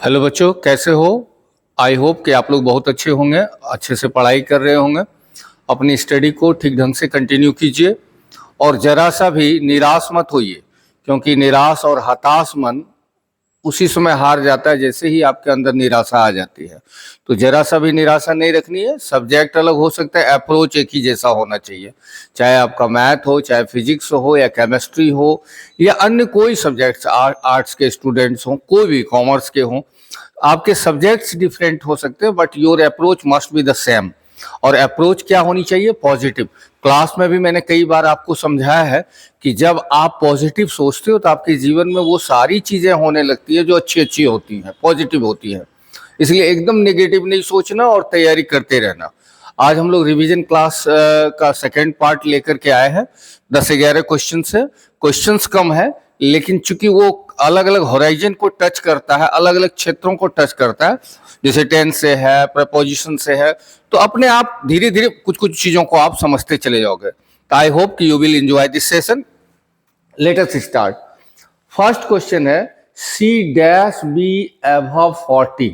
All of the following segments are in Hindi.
हेलो बच्चों, कैसे हो? आई होप कि आप लोग बहुत अच्छे होंगे, अच्छे से पढ़ाई कर रहे होंगे। अपनी स्टडी को ठीक ढंग से कंटिन्यू कीजिए और ज़रा सा भी निराश मत होइए, क्योंकि निराश और हताश मन उसी समय हार जाता है जैसे ही आपके अंदर निराशा आ जाती है। तो जरा सा भी निराशा नहीं रखनी है। सब्जेक्ट अलग हो सकता है, अप्रोच एक ही जैसा होना चाहिए। चाहे आपका मैथ हो, चाहे फिजिक्स हो, या केमिस्ट्री हो, या अन्य कोई सब्जेक्ट्स, आर्ट्स के स्टूडेंट्स हों, कोई भी कॉमर्स के हों, आपके सब्जेक्ट्स डिफरेंट हो सकते हैं, but your approach must be the same. और अप्रोच क्या होनी चाहिए? पॉजिटिव। क्लास में भी मैंने कई बार आपको समझाया है कि जब आप पॉजिटिव सोचते हो तो आपके जीवन में वो सारी चीजें होने लगती है जो अच्छी अच्छी होती हैं, पॉजिटिव होती हैं। इसलिए एकदम नेगेटिव नहीं सोचना और तैयारी करते रहना। आज हम लोग रिवीजन क्लास का सेकेंड पार्ट लेकर के आए हैं। 10-11 क्वेश्चन है। क्वेश्चंस कम है, लेकिन चूंकि वो अलग अलग होराइजन को टच करता है, अलग अलग क्षेत्रों को टच करता है, जैसे टेंस से है, प्रपोजिशन से है, तो अपने आप धीरे धीरे कुछ कुछ चीजों को आप समझते चले जाओगे। तो आई होप कि you will enjoy this session. Let us start. First question है, सी डैश बी अबव 40।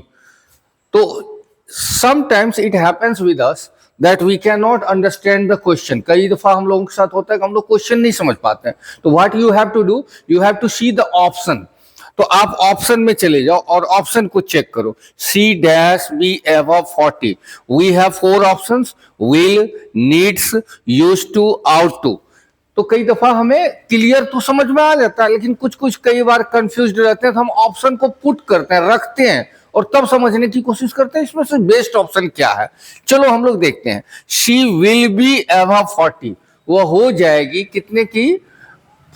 तो sometimes it happens with us that we can not understand the question. कई दफा हम लोगों के साथ होता है कि हम लोग क्वेश्चन नहीं समझ पाते हैं। तो what you have to do, you have to see the option. तो आप ऑप्शन में चले जाओ और ऑप्शन को चेक करो। C dash B above 40। We have 4 options: will, needs, use to, ought to. तो कई दफा हमें क्लियर तो समझ में आ जाता है, लेकिन कुछ कुछ कई बार कंफ्यूज रहते हैं, तो हम ऑप्शन को पुट करते हैं, रखते हैं, और तब समझने की कोशिश करते हैं इसमें से बेस्ट ऑप्शन क्या है। चलो हम लोग देखते हैं। शी विल बी अबव 40, वो हो जाएगी कितने की?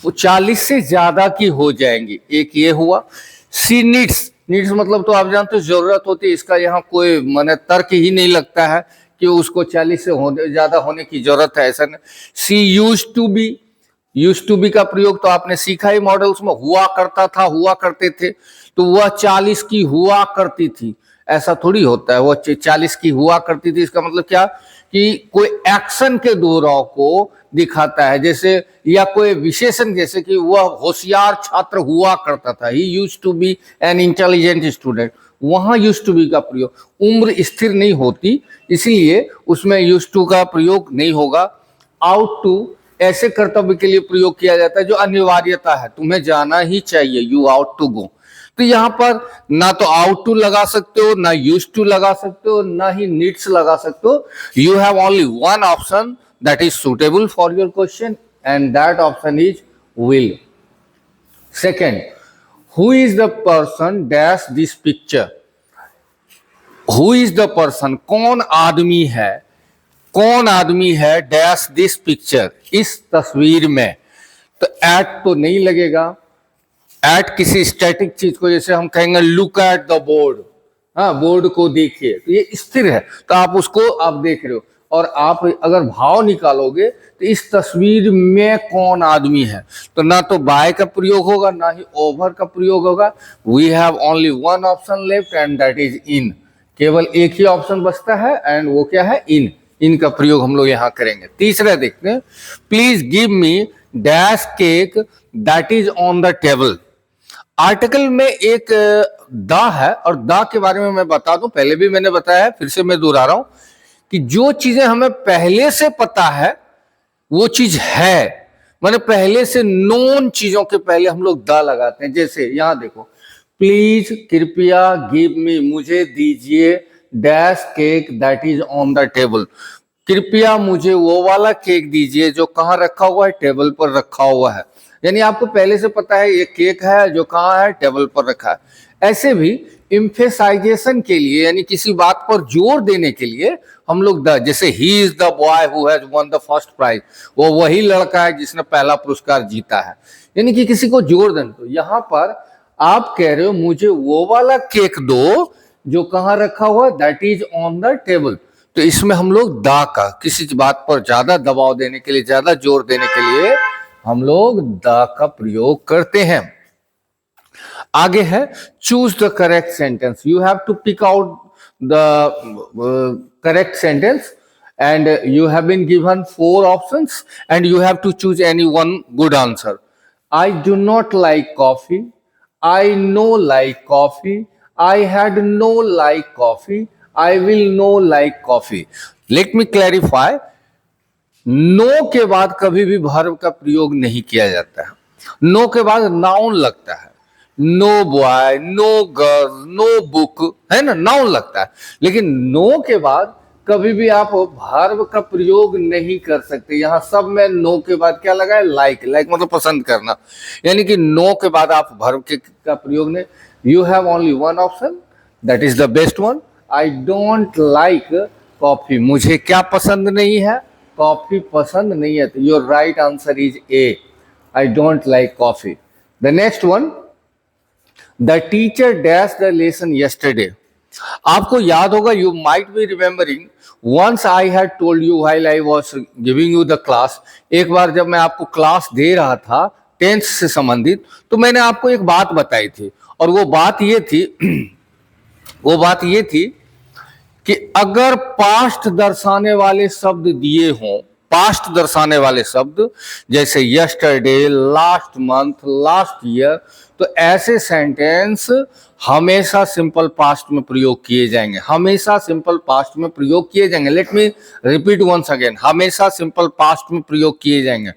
40 से ज्यादा की हो जाएंगी। एक ये हुआ। सी नीड्स, नीड्स मतलब तो आप जानते हो जरूरत होती है। इसका यहाँ कोई माने तर्क ही नहीं लगता है कि उसको 40 से ज्यादा होने की जरूरत है, ऐसा नहीं। She used to be, used to be का प्रयोग तो आपने सीखा ही मॉडल्स में, हुआ करता था, हुआ करते थे। तो वह 40 की हुआ करती थी, ऐसा थोड़ी होता है। वह 40 की हुआ करती थी, इसका मतलब क्या कि कोई एक्शन के दोहराव को दिखाता है, जैसे, या कोई विशेषण, जैसे कि वह होशियार छात्र हुआ करता था, he used to be an intelligent student. वहां यूज टू बी का प्रयोग, उम्र स्थिर नहीं होती, इसलिए उसमें यूज टू का प्रयोग नहीं होगा। आउट टू ऐसे कर्तव्य के लिए प्रयोग किया जाता है जो अनिवार्यता है, तुम्हें जाना ही चाहिए, यू आउट टू गो। तो यहां पर ना तो आउट टू लगा सकते हो, ना यूज टू लगा सकते हो, ना ही नीड्स लगा सकते हो। You have only one option that is suitable for your question, and that option is will. Second, who is the person dash this picture. Who is the person, कौन आदमी है, कौन आदमी है डैश दिस पिक्चर, इस तस्वीर में। तो एट तो नहीं लगेगा। एट किसी स्टैटिक चीज को, जैसे हम कहेंगे लुक एट द बोर्ड, हाँ, बोर्ड को देखिए, तो ये स्थिर है, तो आप उसको आप देख रहे हो। और आप अगर भाव निकालोगे तो इस तस्वीर में कौन आदमी है, तो ना तो बाय का प्रयोग होगा, ना ही ओवर का प्रयोग होगा। We have only one option left and that is in. केवल एक ही ऑप्शन बचता है, एंड वो क्या है? इन। इनका प्रयोग हम लोग यहां करेंगे। तीसरा देखते हैं, please give me dash cake that is on the table. Article में एक द है, और द के बारे में मैं बता दूं, पहले भी मैंने बताया है, फिर से मैं दोहरा रहा हूं कि जो चीजें हमें पहले से पता है वो चीज है, माने पहले से नोन चीजों के पहले हम लोग द लगाते हैं। जैसे यहां देखो, प्लीज, कृपया, गिव मी, मुझे दीजिए, dash cake that is on the table. कृपया मुझे वो वाला केक दीजिए जो कहाँ रखा हुआ है? टेबल पर रखा हुआ है। यानी आपको पहले से पता है ये केक है जो कहाँ है? टेबल पर रखा है। ऐसे भी इम्फेसाइजेशन के लिए, यानी किसी बात पर जोर देने के लिए हम लोग द, जैसे ही is the boy who has won the first prize, वो वही लड़का है जिसने पहला पुरस्कार जीता है, यानी कि किसी को जोर देना। तो यहां पर आप कह रहे हो मुझे वो वाला केक दो जो कहाँ रखा हुआ? That is on the table. तो इसमें हम लोग दा का, किसी बात पर ज्यादा दबाव देने के लिए, ज्यादा जोर देने के लिए हम लोग दा का प्रयोग करते हैं। आगे है, choose the correct sentence. You have to pick out the correct sentence, and you have been given 4 options and you have to choose any one good answer. I do not like coffee, I know like coffee, I had no like coffee. I will no like coffee. Let me clarify. No के बाद कभी भी वर्ब का प्रयोग नहीं किया जाता है। नो के बाद नाउन लगता है। No boy, no girl, no book, है ना, नाउन लगता है। लेकिन नो के बाद कभी भी आप वर्ब का प्रयोग नहीं कर सकते। यहां सब में नो के बाद क्या लगा है? लाइक। लाइक मतलब पसंद करना, यानी कि नो के बाद आप वर्ब का प्रयोग नहीं। You have only one option, that is the best one. I don't like coffee. मुझे क्या पसंद नहीं है? कॉफी पसंद नहीं है। तो your right answer is A, I don't like coffee. The next one, the teacher dash the lesson yesterday. आपको याद होगा, you might be remembering, once I had told you while I was giving you the class. एक बार जब मैं आपको क्लास दे रहा था टेंथ से संबंधित, तो मैंने आपको एक बात बताई थी, और वो बात ये थी कि अगर पास्ट दर्शाने वाले शब्द दिए हों, पास्ट दर्शाने वाले शब्द जैसे yesterday, last month, last year, तो ऐसे सेंटेंस हमेशा सिंपल पास्ट में प्रयोग किए जाएंगे। हमेशा सिंपल पास्ट में प्रयोग किए जाएंगे। Let me repeat once again, हमेशा सिंपल पास्ट में प्रयोग किए जाएंगे।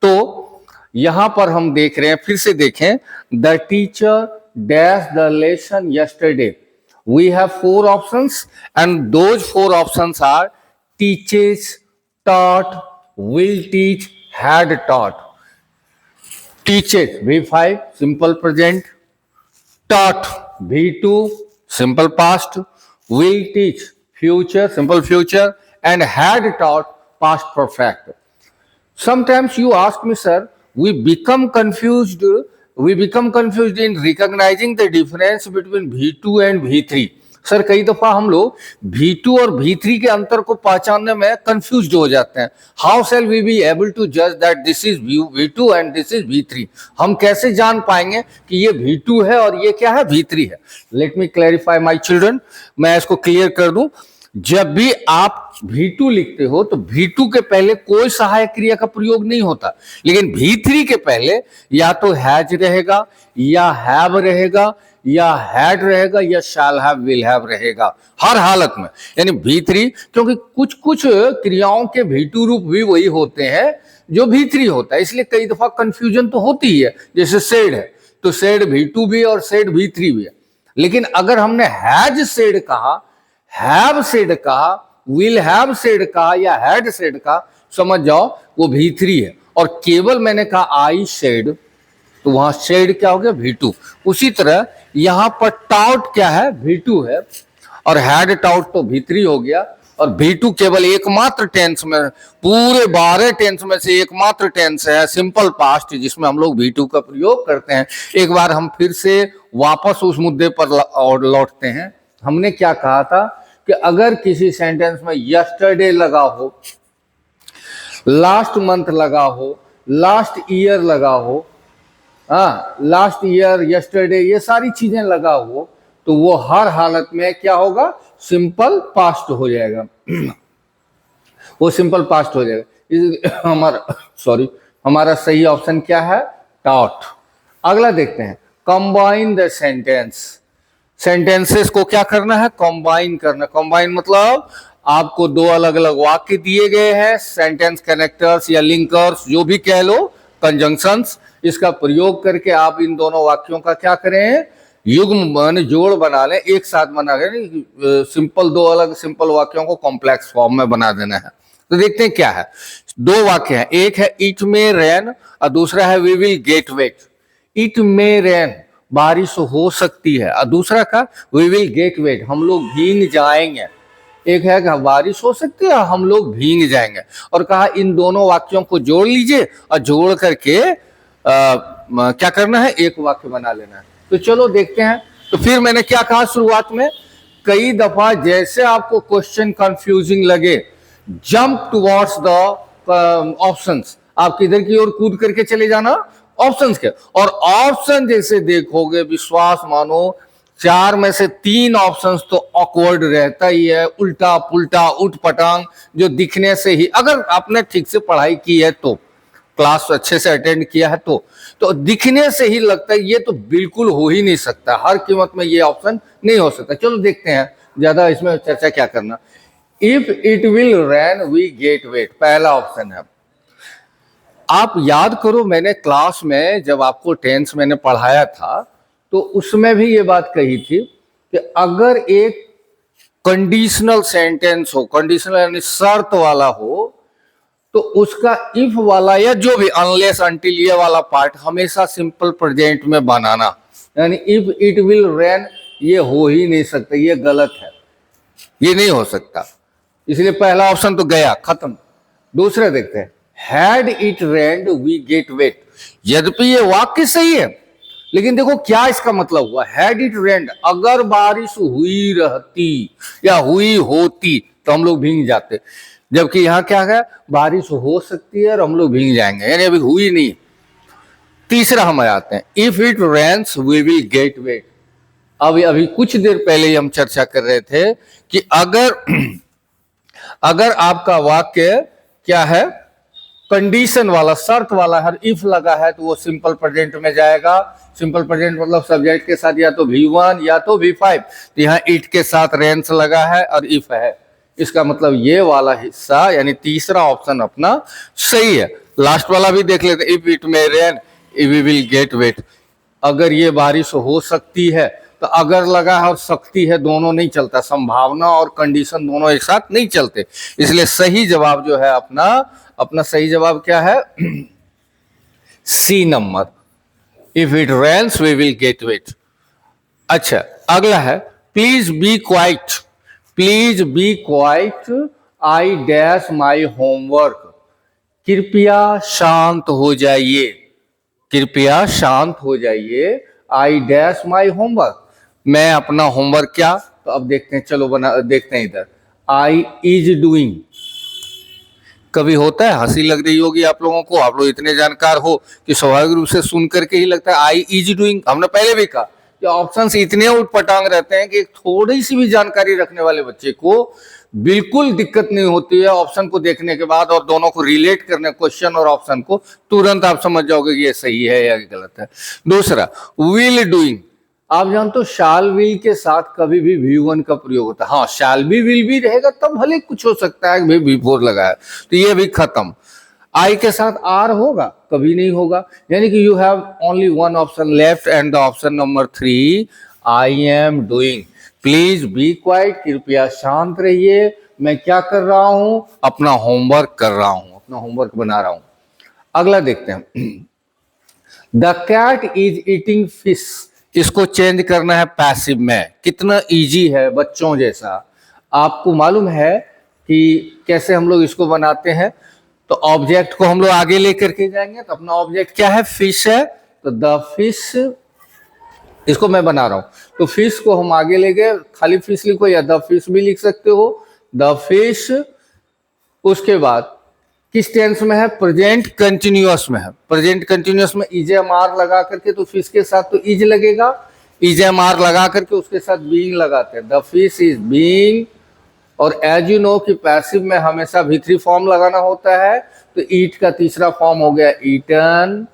तो यहां पर हम देख रहे हैं, फिर से देखें, the teacher dash the lesson yesterday. We have four options, and those four options are teaches, taught, will teach, had taught. Teaches V5 simple present, taught V2 simple past, will teach future simple future, and had taught past perfect. Sometimes you ask me, sir, we become confused in recognizing the difference between V2 and V3. Sir, कई दफा हम लोग V2 और V3 के अंतर को पहचानने में कंफ्यूज हो जाते हैं। How shall we be able to जज that this is V2 and this is V3? हम कैसे जान पाएंगे कि ये V2 है और ये क्या है? V3 है। Let me clarify my children, मैं इसको क्लियर कर दूं। जब भी आप V2 लिखते हो तो V2 के पहले कोई सहायक क्रिया का प्रयोग नहीं होता, लेकिन V3 के पहले या तो हैज रहेगा, या हैव रहेगा, या हैड रहेगा, या शैल हैव, विल हैव रहेगा, हर हालत में। यानी V3, क्योंकि कुछ कुछ क्रियाओं के V2 रूप भी वही होते हैं जो V3 होता है, इसलिए कई दफा कंफ्यूजन तो होती ही है। जैसे सेड है तो सेड V2 भी और सेड V3 भी है। लेकिन अगर हमने हैज सेड कहा, हैव सेड कहा, विल हैव सेड कहा, या हैड सेड कहा, समझ जाओ वो V3 है। और केवल मैंने कहा आई सेड, तो वहां सेड क्या हो गया? V2। उसी तरह यहां पर टाउट क्या है? V2 है, और हैड टाउट तो V3 हो गया। और V2 केवल एकमात्र टेंस में, पूरे 12 टेंस में से एकमात्र टेंस है सिंपल पास्ट जिसमें हम लोग V2 का प्रयोग करते हैं। एक बार हम फिर से वापस उस मुद्दे पर लौटते हैं। हमने क्या कहा था कि अगर किसी सेंटेंस में यस्टरडे लगा हो, लास्ट मंथ लगा हो, लास्ट ईयर लगा हो, लास्ट ईयर, यस्टरडे, ये सारी चीजें लगा हो, तो वो हर हालत में क्या होगा? सिंपल पास्ट हो जाएगा। वो सिंपल पास्ट हो जाएगा। हमारा सही ऑप्शन क्या है? टॉट। अगला देखते हैं, कंबाइन द सेंटेंस। सेंटेंसेस को क्या करना है? कंबाइन करना। कंबाइन मतलब आपको दो अलग अलग वाक्य दिए गए हैं, सेंटेंस कनेक्टर्स या लिंकर्स, जो भी कह लो, कंजंक्शंस, इसका प्रयोग करके आप इन दोनों वाक्यों का क्या करें? युग्म जोड़ बना लें, एक साथ बना लें। सिंपल, दो अलग सिंपल वाक्यों को कॉम्प्लेक्स फॉर्म में बना देना है। तो देखते हैं क्या है। दो वाक्य हैं, एक है इट मे रेन और दूसरा है we will get wet. It may rain, बारिश हो सकती है, और दूसरा का वी विल गेट वेट, हम लोग भीग जाएंगे। एक है कि बारिश हो सकती है, हम लोग भीग जाएंगे। और कहा इन दोनों वाक्यों को जोड़ लीजिए और जोड़ करके क्या करना है? एक वाक्य बना लेना है। तो चलो देखते हैं। तो फिर मैंने क्या कहा शुरुआत में, कई दफा जैसे आपको क्वेश्चन कंफ्यूजिंग लगे, जंप टुवर्ड्स द ऑप्शंस, आप किधर की ओर कूद करके चले जाना? ऑप्शंस के। और ऑप्शन जैसे देखोगे, विश्वास मानो 4 में से 3 ऑप्शंस तो ऑकवर्ड रहता ही है, उल्टा पुल्टा, उठ पटांग, जो दिखने से ही, अगर आपने ठीक से पढ़ाई की है तो क्लास अच्छे से अटेंड किया है तो दिखने से ही लगता है ये तो बिल्कुल हो ही नहीं सकता, हर कीमत में ये ऑप्शन नहीं हो सकता। चलो देखते हैं, ज्यादा इसमें चर्चा क्या करना। If it will rain we get wet, पहला ऑप्शन है। आप याद करो, मैंने क्लास में जब आपको टेंस मैंने पढ़ाया था तो उसमें भी ये बात कही थी कि अगर एक कंडीशनल सेंटेंस हो, कंडीशनल यानी शर्त वाला हो, तो उसका इफ वाला या जो भी अनलेस अनटिल ये वाला पार्ट हमेशा सिंपल प्रेजेंट में बनाना, यानी इफ इट विल रेन ये हो ही नहीं सकता, ये गलत है, ये नहीं हो सकता। इसलिए पहला ऑप्शन तो गया, खत्म। दूसरा देखते हैं, had it rained we get wet. यद्यपि ये वाक्य सही है, लेकिन देखो क्या इसका मतलब हुआ। हैड इट रेन्ड, अगर बारिश हुई रहती या हुई होती तो हम लोग भीग जाते, जबकि यहां क्या है, बारिश हो सकती है और हम लोग भीग जाएंगे, यानी अभी हुई नहीं। तीसरा हम आते हैं, if it rains we will get wet. अभी कुछ देर पहले ही हम चर्चा कर रहे थे कि अगर आपका वाक्य क्या है, कंडीशन वाला, शर्त वाला है, इफ लगा है तो वो सिंपल प्रेजेंट में जाएगा। सिंपल प्रेजेंट मतलब सब्जेक्ट के साथ या तो V1 या तो V5, तो यहाँ इट के साथ रेंस लगा है और इफ है, इसका मतलब ये वाला हिस्सा यानी तीसरा ऑप्शन अपना सही है। लास्ट वाला भी देख लेते, if it may rain we will get wet. अगर ये बारिश हो सकती है, तो अगर लगा है और सकती है दोनों नहीं चलता, संभावना और कंडीशन दोनों एक साथ नहीं चलते। इसलिए सही जवाब जो है अपना सही जवाब क्या है, C number, if it rains we will get wet. अच्छा, अगला है, please be quiet, please be quiet, I dash my homework. कृपया शांत हो जाइए, कृपया शांत हो जाइए, आई डैश माई होमवर्क, मैं अपना होमवर्क क्या, तो अब देखते हैं, चलो देखते हैं इधर, आई इज डूइंग। कभी होता है, हंसी लग रही होगी आप लोगों को, आप लोग इतने जानकार हो कि स्वाभाविक रूप से सुन करके ही लगता है आई इज डूइंग। हमने पहले भी कहा कि ऑप्शंस इतने उटपटांग रहते हैं कि थोड़ी सी भी जानकारी रखने वाले बच्चे को बिल्कुल दिक्कत नहीं होती है ऑप्शन को देखने के बाद, और दोनों को रिलेट करने, क्वेश्चन और ऑप्शन को, तुरंत आप समझ जाओगे कि ये सही है या गलत है। दूसरा, विल डूइंग, आप जानते हो शाल विल के साथ कभी भी V1 का प्रयोग होता है। हाँ, शाल भी विल भी रहेगा तब भले कुछ हो सकता है भाई V4 लगा है, तो ये भी खत्म। आई के साथ आर होगा, कभी नहीं होगा, यानी कि you have only one option left and the option number 3, I am doing. Please be quite, कृपया शांत रहिए, मैं क्या कर रहा हूं, अपना होमवर्क कर रहा हूं, अपना होमवर्क बना रहा हूं। अगला देखते हैं, the cat is eating fish, इसको चेंज करना है पैसिव में। कितना इजी है, बच्चों जैसा। आपको मालूम है कि कैसे हम लोग इसको बनाते हैं, तो ऑब्जेक्ट को हम लोग आगे लेकर के जाएंगे, तो अपना ऑब्जेक्ट क्या है, फिश है, तो द फिश, इसको मैं बना रहा हूं, तो फिश को हम आगे ले गए, खाली फिश लिखो या द फिश भी लिख सकते हो, द फिश। उसके बाद किस टेंस में है, प्रेजेंट कंटिन्यूअस में है। प्रेजेंट कंटिन्यूअस में EJMR लगा करके, तो फिश के साथ तो इज लगेगा, EJMR लगा करके उसके साथ बीइंग लगाते हैं, द फिश इज बीइंग। और एज यू नो कि पैसिव में हमेशा V3 फॉर्म लगाना होता है, तो ईट का तीसरा फॉर्म हो गया ईटन,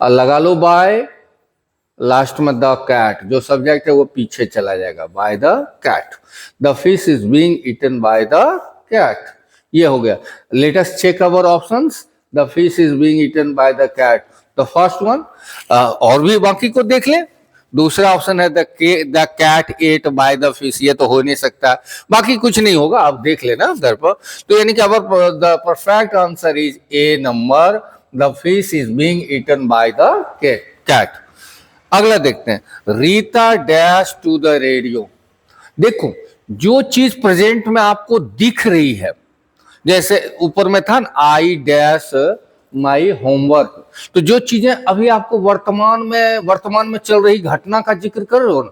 और लगा लो बाय, लास्ट में द कैट, जो सब्जेक्ट है वो पीछे चला जाएगा, by the cat, the fish is being eaten by the cat, ये हो गया। Let us check our options, the fish is being eaten by the cat, the first one, और भी बाकी को देख ले। दूसरा ऑप्शन है the cat ate by the fish, ये तो हो नहीं सकता, बाकी कुछ नहीं होगा, आप देख लेना घर पर। तो यानी कि our the perfect answer is A number, the fish is being eaten by the cat. अगला देखते हैं, Rita dash to the radio. देखो, जो चीज प्रेजेंट में आपको दिख रही है, जैसे ऊपर में था ना, आई डैश माई होमवर्क, तो जो चीजें अभी आपको वर्तमान में चल रही घटना का जिक्र कर रहे हो ना,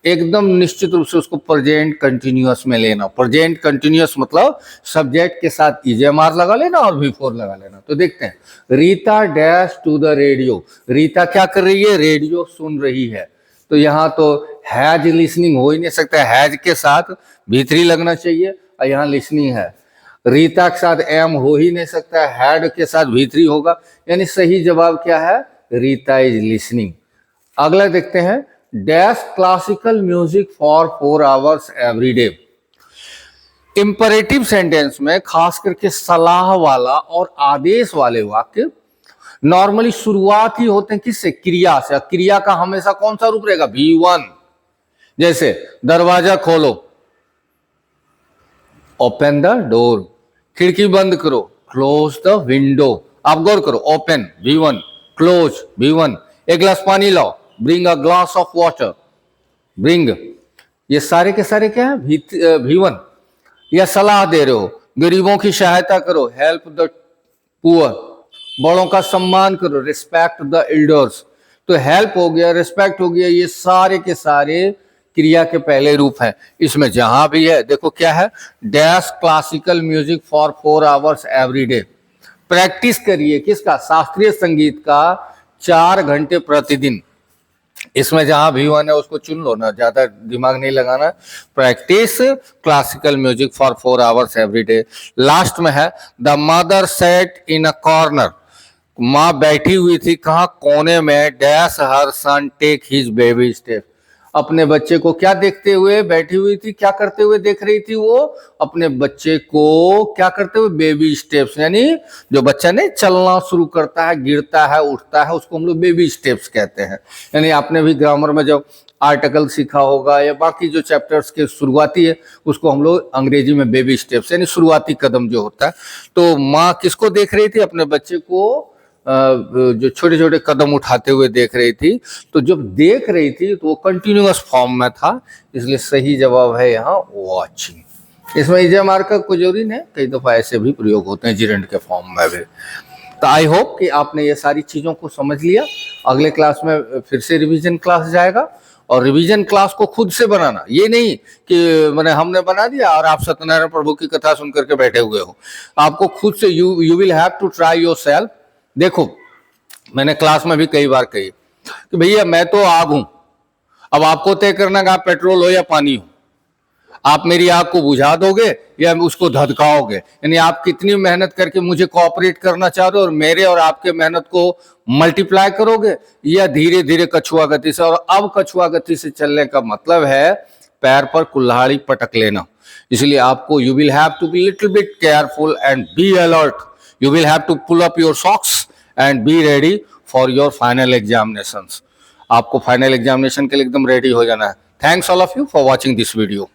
एकदम निश्चित रूप से उसको प्रेजेंट कंटिन्यूअस में लेना। प्रेजेंट कंटिन्यूअस मतलब सब्जेक्ट के साथ EJMR लगा लेना और V4 लगा लेना। तो देखते हैं, Rita dash to the radio, Rita क्या कर रही है, रेडियो सुन रही है, तो यहाँ तो हैज लिसनिंग हो ही नहीं सकता, हैज के साथ V3 लगना चाहिए, और यहाँ लिसनिंग है। रीता के साथ एम हो ही नहीं सकता, हैड के साथ V3 होगा, यानी सही जवाब क्या है, रीता इज लिसनिंग। अगला देखते हैं, dash classical music for 4 hours every day. Imperative sentence में खास करके सलाह वाला और आदेश वाले वाक्य नॉर्मली शुरुआत ही होते हैं किससे, क्रिया से। क्रिया का हमेशा कौन सा रूप रहेगा, V1। जैसे दरवाजा खोलो, ओपन द डोर, खिड़की बंद करो, क्लोज द विंडो। आप गौर करो, ओपन V1, क्लोज V1, एक गिलास पानी लाओ, bring a glass of water, bring, ये सारे के सारे क्या है, V1। या सलाह दे रहे हो, गरीबों की सहायता करो, हेल्प द पुअर, बड़ों का सम्मान करो, रिस्पेक्ट द एल्डर्स। तो हेल्प हो गया, रिस्पेक्ट हो गया, ये सारे के सारे क्रिया के पहले रूप हैं। इसमें जहां भी है देखो क्या है, dash classical music for 4 hours every day. Practice करिए किसका, शास्त्रीय संगीत का 4 घंटे प्रतिदिन। इसमें जहां V1 है उसको चुन लो ना, ज्यादा दिमाग नहीं लगाना। Practice classical music for 4 hours every day. Last में है, the mother said in a corner, माँ बैठी हुई थी कहाँ, कोने में, डैश हर सन टेक हिज बेबी स्टेप, अपने बच्चे को क्या देखते हुए बैठी हुई थी, क्या करते हुए देख रही थी वो, अपने बच्चे को क्या करते हुए, बेबी स्टेप्स, यानी जो बच्चा ने चलना शुरू करता है, गिरता है, उठता है, उसको हम लोग बेबी स्टेप्स कहते हैं। यानी आपने भी ग्रामर में जब आर्टिकल सीखा होगा या बाकी जो चैप्टर्स के शुरुआती है उसको हम लोग अंग्रेजी में बेबी स्टेप्स यानी शुरुआती कदम जो होता है। तो माँ किसको देख रही थी, अपने बच्चे को जो छोटे छोटे कदम उठाते हुए देख रही थी। तो जब देख रही थी तो वो कंटिन्यूअस फॉर्म में था, इसलिए सही जवाब है यहाँ वॉचिंग। इसमें इजे मार्क का कोई जरूरी नहीं, कई दफा ऐसे भी प्रयोग होते हैं जिरेंट के फॉर्म में भी। तो आई होप कि आपने ये सारी चीजों को समझ लिया। अगले क्लास में फिर से रिवीजन क्लास जाएगा, और रिवीजन क्लास को खुद से बनाना, ये नहीं कि मैंने हमने बना दिया और आप सत्यनारायण प्रभु की कथा सुन करके बैठे हुए हो। आपको खुद से you will have to try yourself. देखो मैंने क्लास में भी कई बार कही कि भैया मैं तो आग हूं, अब आपको तय करना कि आप पेट्रोल हो या पानी हो, आप मेरी आग को बुझा दोगे या उसको धधकाओगे, यानी आप कितनी मेहनत करके मुझे कोऑपरेट करना चाह रहे हो और मेरे और आपके मेहनत को मल्टीप्लाई करोगे, या धीरे धीरे कछुआ गति से। और अब कछुआ गति से चलने का मतलब है पैर पर कुल्हाड़ी पटक लेना। इसलिए आपको you will have to be little bit careful and be alert. You will have to pull up your socks and be ready for your final examinations. आपको फाइनल एग्जामिनेशन के लिए एकदम रेडी हो जाना है। Thanks all of you for watching this video.